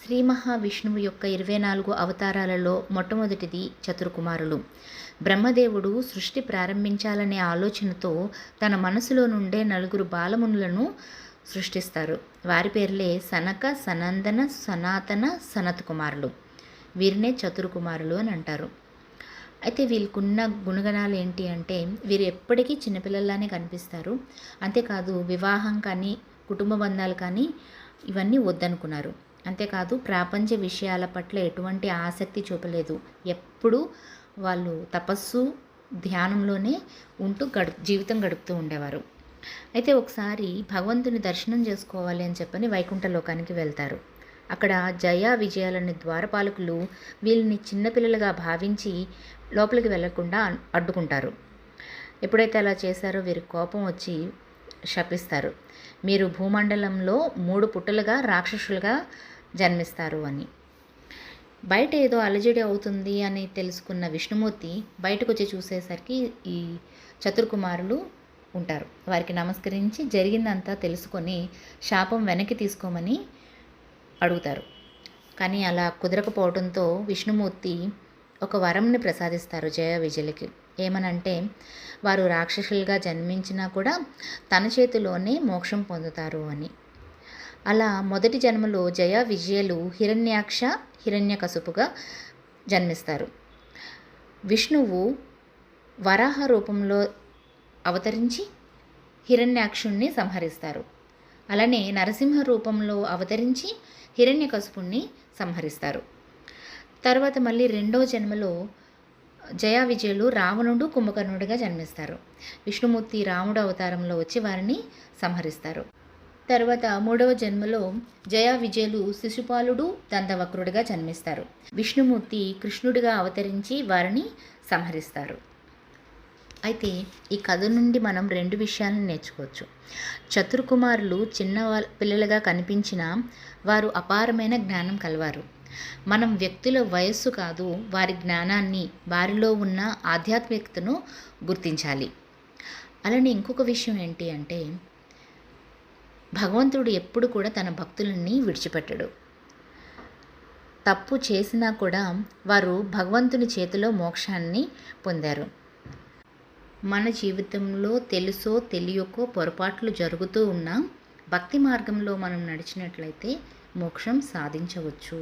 శ్రీ మహావిష్ణువు యొక్క 24 అవతారాలలో మొట్టమొదటిది చతుర్కుమారులు. బ్రహ్మదేవుడు సృష్టి ప్రారంభించాలనే ఆలోచనతో తన మనసులో నుండే నలుగురు బాలమునులను సృష్టిస్తారు. వారి పేర్లే సనక, సనందన, సనాతన, సనత్ కుమారులు. వీరినే చతుర్కుమారులు అని అంటారు. అయితే వీళ్ళకున్న గుణగణాలు ఏంటి అంటే, వీరు ఎప్పటికీ చిన్నపిల్లల్లానే కనిపిస్తారు. అంతేకాదు వివాహం కానీ కుటుంబ బంధాలు కానీ ఇవన్నీ వద్దనుకున్నారు. అంతేకాదు ప్రాపంచ విషయాల పట్ల ఎటువంటి ఆసక్తి చూపలేదు. ఎప్పుడూ వాళ్ళు తపస్సు ధ్యానంలోనే ఉంటూ జీవితం గడుపుతూ ఉండేవారు. అయితే ఒకసారి భగవంతుని దర్శనం చేసుకోవాలి అని చెప్పని వైకుంఠ లోకానికి వెళ్తారు. అక్కడ జయ విజయాలనే ద్వారపాలకులు వీళ్ళని చిన్నపిల్లలుగా భావించి లోపలికి వెళ్లకుండా అడ్డుకుంటారు. ఎప్పుడైతే అలా చేశారో వీరికి కోపం వచ్చి శపిస్తారు. మీరు భూమండలంలో 3 పుట్టలుగా రాక్షసులుగా జన్మిస్తారు అని. బయట ఏదో అలజడి అవుతుంది అని తెలుసుకున్న విష్ణుమూర్తి బయటకు వచ్చి చూసేసరికి ఈ చతుర్కుమారులు ఉంటారు. వారికి నమస్కరించి జరిగిందంతా తెలుసుకొని శాపం వెనక్కి తీసుకోమని అడుగుతారు. కానీ అలా కుదరకపోవడంతో విష్ణుమూర్తి ఒక వరంని ప్రసాదిస్తారు జయ విజయులకి. ఏమనంటే, వారు రాక్షసులుగా జన్మించినా కూడా తన చేతిలోనే మోక్షం పొందుతారు అని. అలా మొదటి జన్మలో జయ విజయులు హిరణ్యాక్ష, హిరణ్యకశిపుగా జన్మిస్తారు. విష్ణువు వరాహ రూపంలో అవతరించి హిరణ్యాక్షుణ్ణి సంహరిస్తారు. అలానే నరసింహ రూపంలో అవతరించి హిరణ్యకశిపుణ్ణి సంహరిస్తారు. తర్వాత మళ్ళీ రెండో జన్మలో జయ విజయులు రావణుడు, కుంభకర్ణుడిగా జన్మిస్తారు. విష్ణుమూర్తి రాముడు అవతారంలో వచ్చి వారిని సంహరిస్తారు. తర్వాత మూడవ జన్మలో జయ విజయులు శిశుపాలుడు, దంతవక్రుడిగా జన్మిస్తారు. విష్ణుమూర్తి కృష్ణుడిగా అవతరించి వారిని సంహరిస్తారు. అయితే ఈ కథ నుండి మనం 2 విషయాలను నేర్చుకోవచ్చు. చతుర్కుమారులు చిన్న పిల్లలుగా కనిపించినా వారు అపారమైన జ్ఞానం కలవారు. మనం వ్యక్తుల వయస్సు కాదు, వారి జ్ఞానాన్ని, వారిలో ఉన్న ఆధ్యాత్మికతను గుర్తించాలి. అలానే ఇంకొక విషయం ఏంటి అంటే, భగవంతుడు ఎప్పుడు కూడా తన భక్తులని విడిచిపెట్టడు. తప్పు చేసినా కూడా వారు భగవంతుని చేతిలో మోక్షాన్ని పొందారు. మన జీవితంలో తెలుసో తెలియకో పొరపాట్లు జరుగుతూ ఉన్నా భక్తి మార్గంలో మనం నడిచినట్లయితే మోక్షం సాధించవచ్చు.